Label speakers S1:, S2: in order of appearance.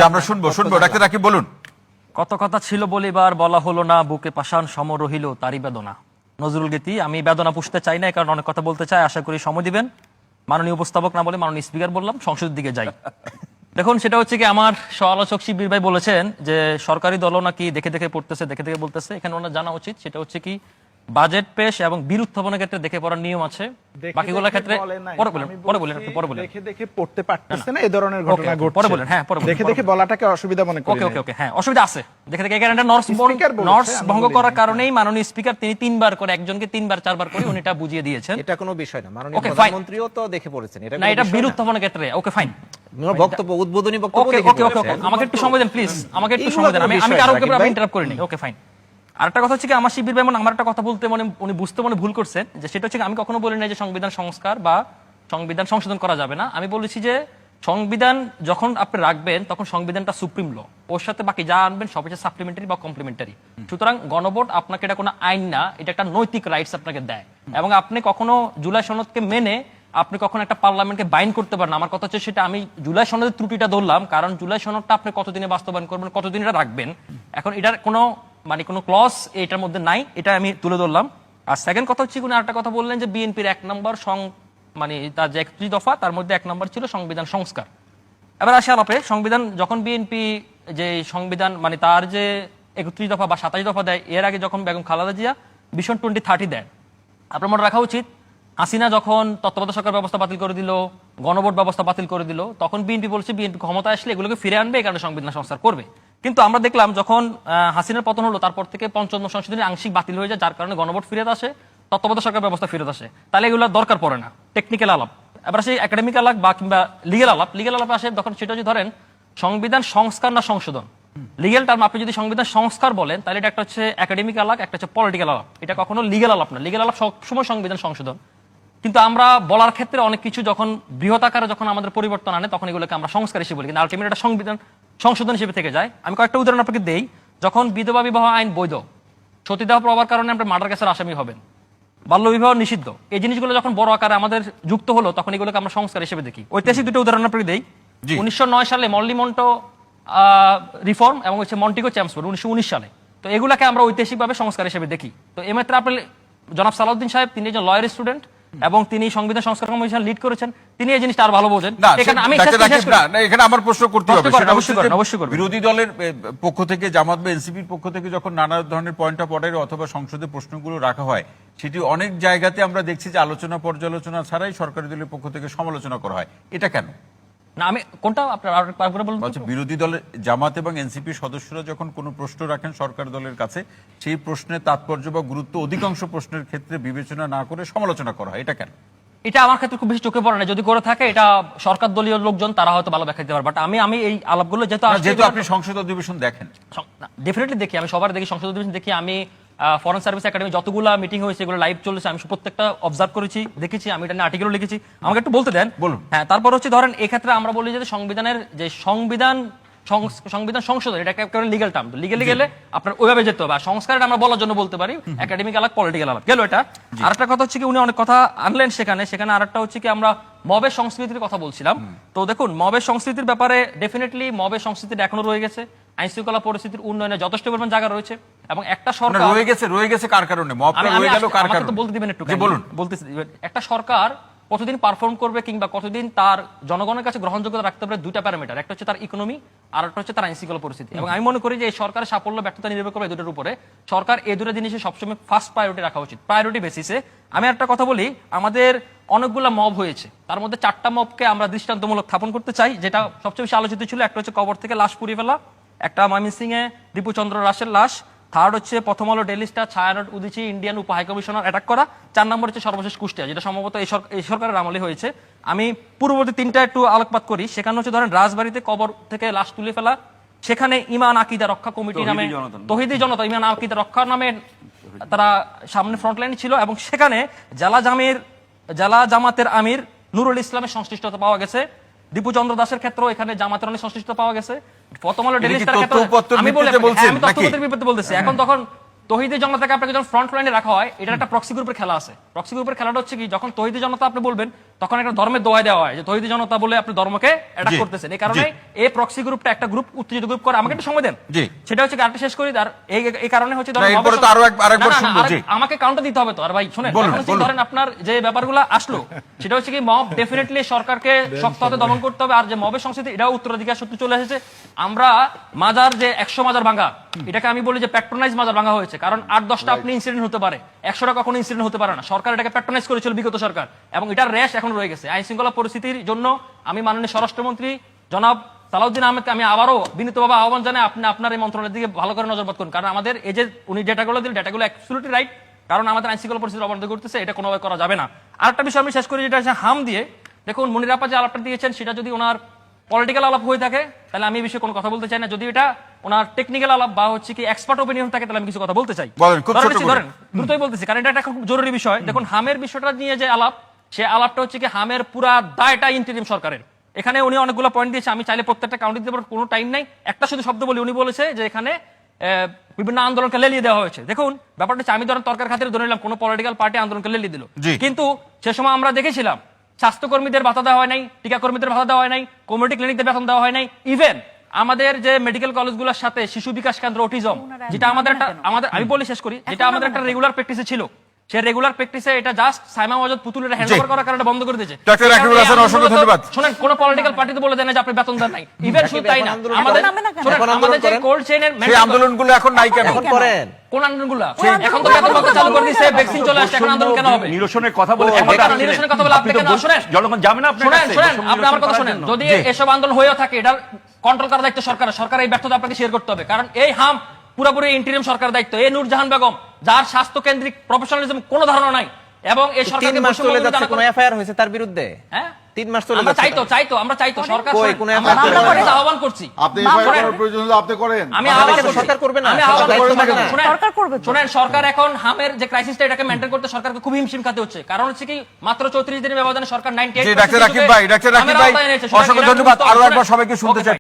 S1: আমরা শুনবো ডাক্তার রাকিব বলুন।
S2: কত কথা ছিল বলিবার বলা হলো না, বুকে পাষাণ সম রহিল তারই বেদনা। নজরুল গীতি। আমি বেদনা পুষতে চাই না, কারণ অনেক কথা বলতে চাই, আশা করি সময় দিবেন। মাননীয় উপস্থাপক না বলে মাননীয় স্পিকার বললাম, সংসদের দিকে যাই। দেখুন, সেটা হচ্ছে কি, আমার সহ-আলোচক শিবির ভাই বলেছেন যে সরকারি দলও নাকি দেখে দেখে পড়তেছে, দেখে দেখে বলতেছে। এখানে ওনার জানা উচিত সেটা হচ্ছে কি, বাজেট পেশ এবং বিল উত্থাপনের ক্ষেত্রে দেখে পড়ার নিয়ম আছে, বাকিগুলোর ক্ষেত্রে পরে বলেন
S3: দেখে দেখে পড়তে পারতেছে না, এই ধরনের ঘটনা ঘটছে।
S2: পরে বলেন, হ্যাঁ পরে
S3: দেখে দেখে বলাটাকে অসুবিধা মনে করি।
S2: ওকে, হ্যাঁ অসুবিধা আছে। দেখে দেখে এখানে নর্স ভঙ্গ করার কারণেই মাননীয় স্পিকার তিনি 3 বার করে, একজনকে 3 বার 4 বার করে উনি এটা বুঝিয়ে দিয়েছেন।
S4: এটা কোনো বিষয় না, মাননীয় প্রধানমন্ত্রীও তো দেখে পড়েছেন। এটা
S2: না, এটা বিল উত্থাপনের ক্ষেত্রে। ওকে ফাইন,
S4: বক্তব্য উদ্বোধনী বক্তব্য দেখে পড়েছেন।
S2: আমাকে একটু সময় দেন প্লিজ, আমাকে একটু সময় দেন। আমি কারোকে ইন্টারাপ্ট করিনি। Okay fine. আরেকটা কথা হচ্ছে কি, আমার শিবির ভাই আমার একটা কথা বলতে উনি বুঝতে ভুল করছেন, যে সেটা হচ্ছে আমি কখনো বলি না যে সংবিধান সংস্কার বা সংবিধান সংশোধন করা যাবে না। আমি বলেছি যে সংবিধান যখন আপনি রাখবেন তখন সংবিধানটা সুপ্রিম ল, ওর সাথে বাকি যা আনবেন সব হচ্ছে সাপ্লিমেন্টারি বা কমপ্লিমেন্টারি। সুতরাং গণভোট আপনাকে এটা কোনো আইন না, এটা একটা নৈতিক রাইটস আপনাকে দেয়। এবং আপনি কখনো জুলাই সনদকে মেনে আপনি কখনো একটা পার্লামেন্টকে বাইন্ড করতে পারেন। আমার কথা হচ্ছে সেটা, আমি জুলাই সনদের ত্রুটিটা ধরলাম, কারণ জুলাই সনদটা আপনি কতদিনে বাস্তবায়ন করবেন, কতদিন এটা রাখবেন, এখন এটার কোনো ক্লজ এটার মধ্যে নাই, এটা আমি তুলে ধরলাম। আর সেকেন্ড কথা হচ্ছে, আরেকটা কথা বললেন যে বিএনপির 1 নম্বর তার যে 31 দফা, তার মধ্যে 1 নম্বর ছিল সংবিধান সংস্কার। এবার আসে আলাপে, সংবিধান যখন বিএনপি যে সংবিধান তার যে 31 দফা বা 27 দফা দেয়, এর আগে যখন বেগম খালেদা জিয়া ভিশন 2030 দেন, আপনার মনে রাখা উচিত হাসিনা যখন তত্ত্বাবধায়ক সরকার ব্যবস্থা বাতিল করে দিল, গণভোট ব্যবস্থা বাতিল করে দিল, তখন বিএনপি বলছে বিএনপি ক্ষমতা আসলে এগুলোকে ফিরে আনবে, এই কারণে সংবিধান সংস্কার করবে। কিন্তু আমরা দেখলাম যখন হাসিনার পতন হলো, তারপর থেকে 55 সংশোধনী আংশিক বাতিল হয়ে যায়, যার কারণে গণভোট ফিরে আসে, তত্ত্বাবধায়ক সরকার ব্যবস্থা ফিরে আসে। তাহলে এগুলো দরকার পড়ে না, টেকনিক্যাল আলাপ। এবার সেই একাডেমিক আলাপ বা কিংবা লিগেল আলাপে আসে, তখন সেটা যদি ধরেন সংবিধান সংস্কার না সংশোধন, লিগেল টার্ম আপনি যদি সংবিধান সংস্কার বলেন, তাহলে এটা একটা হচ্ছে একাডেমিক আলাপ, একটা হচ্ছে পলিটিক্যাল আলাপ। এটা কখনো লিগেল আলাপ না। লিগেল আলাপ সবসময় সংবিধান সংশোধন। কিন্তু আমরা বলার ক্ষেত্রে অনেক কিছু যখন বৃহৎ আকারে যখন আমাদের পরিবর্তন আনে, তখন এগুলোকে আমরা সংস্কার হিসেবে বলি, কিন্তু আলটিমেট এটা সংবিধান সংশোধন হিসেবে থেকে যায়। আমি কয়েকটা উদাহরণ আপনাকে দেই। যখন বিধবা বিবাহ আইন বৈধ, সতীদাহ প্রভাবের কারণে আমরা মার্ডার কেসের আসামি হবেন, বাল্য বিবাহ নিষিদ্ধ, এই জিনিসগুলো যখন বড় আকারে আমাদের যুক্ত হলো, তখন এগুলোকে আমরা সংস্কার হিসেবে দেখি। ঐতিহাসিক দুটো উদাহরণ আপনাকে দেই। 1909 সালে মল্লি মন্টো রিফর্ম এবং হচ্ছে মন্টিগো চ্যাম্পসফোর্ড 1919 সালে। তো এগুলাকে আমরা ঐতিহাসিকভাবে সংস্কার হিসেবে দেখি। তো এক্ষেত্রে আপনি জনাব সালাউদ্দিন সাহেব, তিনি একজন লয়ার স্টুডেন্ট এবং তিনি সংবিধান সংস্কার কমিশন লিড করেছেন, তিনি এই জিনিসটা আর ভালো বোঝেন।
S1: এখানে আমার প্রশ্ন করতে হবে, বিরোধী দলের পক্ষ থেকে, জামাত বা এনসিপির পক্ষ থেকে যখন নানা ধরনের পয়েন্ট অফ অর্ডার অথবা সংসদে প্রশ্নগুলো রাখা হয়, সেটি অনেক জায়গাতে আমরা দেখছি যে আলোচনা পর্যালোচনা ছাড়াই সরকারি দলের পক্ষ থেকে সমালোচনা করা হয়। এটা কেন?
S2: না, আমি কোনটা আপনার বলুন।
S1: বিরোধী দলের জামাত এবং এনসিপির সদস্যরা যখন কোনো প্রশ্ন রাখেন সরকার দলের কাছে, সেই প্রশ্নের তাৎপর্য বা গুরুত্ব অধিকাংশ প্রশ্নের ক্ষেত্রে বিবেচনা না করে সমালোচনা করা হয়। এটা কেন?
S2: এটা আমার ক্ষেত্রে খুব বেশি চোখে পড়ে না। যদি করে থাকে এটা সরকার দলীয় লোকজন, তারা হয়তো ভালো ব্যাখ্যা দিতে পারবে। বাট আমি এই আলাপগুলো যেহেতু
S1: আপনি সংসদ অধিবেশন দেখেন,
S2: ডেফিনেটলি দেখি, আমি সবার দেখি, সংসদ অধিবেশন দেখি। আমি ফরেন সার্ভিস একাডেমি যতগুলো মিটিং হয়েছে, এগুলো লাইভ চলেছে, আমি প্রত্যেকটা অবজার্ভ করেছি, দেখেছি, আমি এটা নিয়ে আর্টিকেলও লিখেছি। আমাকে একটু বলতে দেন।
S1: বলুন।
S2: হ্যাঁ, তারপর হচ্ছে ধরেন এক্ষেত্রে আমরা বলি যে সংবিধানের যে সংবিধান সংশোধন, এটা একেবারে লিগ্যাল টার্ম। লিগ্যালি গেলে আপনার ওইভাবে যেতে হবে। আর সংস্কার আমরা বলার জন্য বলতে পারি, একাডেমিক আলাপ, পলিটিক্যাল আলাপ গেল এটা। আরেকটা কথা হচ্ছে কি, উনি অনেক কথা আনলেন সেখানে আরেকটা হচ্ছে কি, আমরা মবের সংস্কৃতির কথা বলছিলাম। তো দেখুন, মবের সংস্কৃতির ব্যাপারে ডেফিনেটলি মবের সংস্কৃতিটা এখনো রয়ে গেছে। আইন শৃঙ্খলা পরিস্থিতির উন্নয়নে যথেষ্ট পরিমাণ জায়গা রয়েছে এবং একটা সরকার
S1: রয়ে গেছে কার কারণে?
S2: বলতে দিবেন একটু, বলুন। বলতেছি, একটা সরকার কতদিন পারফর্ম করবে কিংবা কতদিন তার জনগণের কাছে গ্রহণযোগ্যতা রাখতে পারে, দুইটা প্যারামিটার, একটা হচ্ছে তার ইকোনমি আর একটা হচ্ছে তার আইন শৃঙ্খলা পরিস্থিতি। এবং আমি মনে করি যে এই সরকারের সাফল্য ব্যর্থতা নির্ভর করবে এই দুটোর উপরে। সরকার এই দুটো জিনিসে সবসময় ফার্স্ট প্রায়োরিটি রাখা উচিত, প্রায়োরিটি বেসিসে। আমি একটা কথা বলি, আমাদের অনেকগুলো মব হয়েছে, তার মধ্যে 4টা মবকে আমরা দৃষ্টান্তমূলক স্থাপন করতে চাই, যেটা সবচেয়ে বেশি আলোচিত ছিল। একটা হচ্ছে কবর থেকে লাশ পুড়িয়ে ফেলা, একটা ময়মনসিংহে দীপুচন্দ্র দাসের লাশ, থার্ড হচ্ছে প্রথম আলো daily star Chhayanaut Udichi Indian উপ হাই কমিশনার অ্যাটাক করা, 4 নম্বর হচ্ছে সর্বশেষ কুষ্টিয়া, যেটা সম্ভবত এই সরকারের আমলে হয়েছে। আমি পূর্ববর্তী 3টা একটু আলোকপাত করি। সেখানে হচ্ছে ধরেন রাজবাড়িতে কবর থেকে লাশ তুলে ফেলা, সেখানে ইমান আকিদা রক্ষা কমিটি নামে, তৌহিদি জনতা ইমান আকিদা রক্ষা নামে তারা সামনে ফ্রন্টলাইনে ছিল, এবং সেখানে জেলা জামাতের আমির নুরুল ইসলামের সংশ্লিষ্টতা পাওয়া গেছে। দীপুচন্দ্র দাসের ক্ষেত্রেও এখানে জামাতের অনেক সংশ্লিষ্টতা পাওয়া গেছে। প্রথম আলো ডেইলি স্টার আমি বলতেছি। এখন তখন তৌহিদি জনতাকে আপনাকে যখন ফ্রন্ট লাইনে রাখা হয়, এটা একটা প্রক্সি গ্রুপের খেলা আছে। প্রক্সি গ্রুপের খেলাটা হচ্ছে কি, যখন তৌহিদি জনতা আপনি বলবেন তখন একটা ধর্মের দোহাই দেওয়া হয় যে তৌহিদি জনতা বলে আপনি ধর্মকে অ্যাটাক
S1: জি,
S2: করতেছেন। এই কারণে
S1: জি।
S2: এই প্রক্সি গ্রুপটা একটা গ্রুপ উত্তেজিত গ্রুপ করে। আমাকে একটা সময় দেন,
S1: জি।
S2: সেটা হচ্ছে আরেকটা শেষ করি। আর এই কারণে হচ্ছে
S1: না, এরপরে তো আরেকবার শুনবো, জি।
S2: আমাকে কাউন্টার দিতে হবে তো। আর ভাই শুনেন,
S1: বলুন,
S2: এখন হচ্ছে
S1: বলুন।
S2: ধরেন আপনার যে ব্যাপারগুলো আসলো সেটা হচ্ছে কি মব ডেফিনেটলি সরকারকে শক্ত হাতে দমন করতে হবে। আর যে মবের সংস্কৃতি এটাও উত্তরাধিকার সূত্রে চলে এসেছে। আমরা মাজার যে 100 মাজার ভাঙা, এটাকে আমি বলি যে প্যাট্রোনাইজ মাজার ভাঙা হয়েছে। কারণ 8-10টা আপনি ইনসিডেন্ট হতে পারে, 100টা কখনো ইনসিডেন্ট হতে পারে না। সরকার এটাকে প্যাট্রোনাইজ করেছিল বিগত সরকার, এবং এটার রেশ এখন রয়ে গেছে। আইন শৃঙ্খলা পরিস্থিতির জন্য আমি মাননীয় স্বরাষ্ট্রমন্ত্রী জনাব সালাউদ্দিন আহমেদকে আমি আবারও বিনীতভাবে আহ্বান জানাই, আপনি আপনার এই মন্ত্রণালয়ের দিকে ভালো করে নজরপাত করুন। কারণ আমাদের এই যে উনি ডেটাগুলো দিলেন, ডেটাগুলো অ্যাবসলিউটলি রাইট। কারণ আমাদের আইন শৃঙ্খলা পরিস্থিতির অবনতি করতেছে, এটা কোনোভাবে করা যাবে না। আরেকটা বিষয় আমি শেষ করি, যেটা হচ্ছে হাম দিয়ে। দেখুন, মনির আপা যে আলাপটা দিয়েছেন সেটা যদি ওনার পলিটিক্যাল আলাপ হয়ে থাকে তাহলে আমি এই বিষয়ে কোনো কথা বলতে চাই না। যদি এটা ওনার টেকনিক্যাল আলাপ বা হচ্ছে কি এক্সপার্ট ওপিনিয়ন থাকে তাহলে আমি কিছু কথা বলতে চাই।
S1: বলেন, খুব ছোট করে।
S2: ধরেন দ্রুতই বলতেছি, কারণ এটা একটা খুব জরুরি বিষয়। দেখুন, হামের বিষয়টা নিয়ে যে আলাপ, সে আলাপটা হচ্ছে কি হামের পুরা দায়টা ইন্টারিম সরকারের। এখানে উনি অনেকগুলো পয়েন্ট দিয়েছে, আমি চাইলে প্রত্যেকটা কাউন্ট দিতে পারবো, কোনো টাইম নাই। একটা শুধু শব্দ বলি, উনি বলেছে যে এখানে বিভিন্ন আন্দোলনকে লেলিয়ে দেওয়া হয়েছে। দেখুন, ব্যাপারটা হচ্ছে আমি ধরেন তর্কের খাতিরে ধরে নিলাম কোনো পলিটিক্যাল পার্টি আন্দোলনকে লেলিয়ে দিল,
S1: জি।
S2: কিন্তু সে সময় আমরা দেখেছিলাম স্বাস্থ্যকর্মীদের ভাতা দেওয়া হয় নাই, টিকা কর্মীদের ভাতা দেওয়া হয় নাই, কমিউনিটি ক্লিনিকদের বেতন দেওয়া হয় নাই। ইভেন আমাদের যে মেডিকেল কলেজগুলোর সাথে শিশু বিকাশ কেন্দ্র অটিজম, যেটা আমাদের একটা আমি বলি শেষ করি, যেটা আমাদের একটা রেগুলার প্র্যাকটিসে ছিল, সে রেগুলার প্র্যাকটিসে এটা জাস্ট সাইমা ওয়াজেদ পুতুলের হ্যান্ডওভার করার কারণে বন্ধ করে দিয়েছে।
S1: ডক্টর রাকিবুল হাসান, অসংখ্য ধন্যবাদ।
S2: শুনেন, কোন পলিটিক্যাল পার্টি তো বলে দেয় না যে আপনি বেতন দেন নাই। ইভেন শুধু তাই না, আমাদের শুনেন, আমাদের যে কোল্ড চেইনের
S1: সেই আন্দোলনগুলো এখন নাই কেন?
S4: এখন করেন
S2: কোন আন্দোলনগুলো এখন তো বেতন ভাতা চালু করে দিয়েছে, ভ্যাকসিন চলে আসছে, এখন আন্দোলন কেন হবে?
S5: নিরসনের কথা বলে
S2: নিরসনের কথা বলে আপনি কেন শুনেন?
S5: জনগণ যাবে না আপনার
S2: শুনেন
S5: কাছে?
S2: শুনেন,
S5: বৈষম্য
S2: আপনি আমার কথা
S5: নিরসন
S2: শুনেন।
S5: করার
S2: যদি
S5: জন্য।
S2: এসব আন্দোলন হয়েও থাকে, এটার কন্ট্রোল করার দায়িত্ব সরকার। সরকার এই ব্যর্থতা আপনাকে শেয়ার করতে হবে, কারণ এই হাম পুরোপুরি ইন্টারিম সরকার দায়িত্ব। এই নূরজাহান বেগম, যার স্বাস্থ্য কেন্দ্রিক প্রফেশনালিজম কোনো ধারণা নাই, এবং এই
S4: 3
S2: সরকারকে
S4: মাস চলে যাচ্ছে, কোনো এফআইআর হয়েছে তার বিরুদ্ধে?
S2: হ্যাঁ,
S4: 3 মাস চলে
S2: আমরা
S4: যাচ্ছে।
S2: আমরা চাইতো সরকার
S4: কই, কোনো FIR
S2: আমরা
S4: করে না।
S2: আহ্বান করছি।
S6: আপনি এফআইআর করার প্রয়োজন হলে আপনি করেন।
S2: আমি আহ্বান
S4: আমাদের
S2: করছি।
S4: সরকার করবে না,
S2: আমি
S4: সরকার
S2: আহ্বান
S4: দায়িত্ব
S2: করছি।
S4: থাকে না।
S2: শুনেন,
S7: সরকার করবে তো।
S2: শুনেন, সরকার এখন হামের যে ক্রাইসিসটা এটাকে মেইনটেইন করতে সরকারকে খুব হিমশিম খাতে হচ্ছে। কারণ হচ্ছে কি মাত্র 34 দিনের ব্যবধানে সরকার 98%
S1: জি, ডাক্তার রাকিব ভাই,
S2: হামের আওতায় এনেছে।
S1: অসংখ্য
S2: সুতরাং
S1: ধন্যবাদ।
S2: এটা
S1: আরো
S2: শুনেন।
S1: একবার সবাইকে শুনতে
S2: ওকে,
S1: চাই।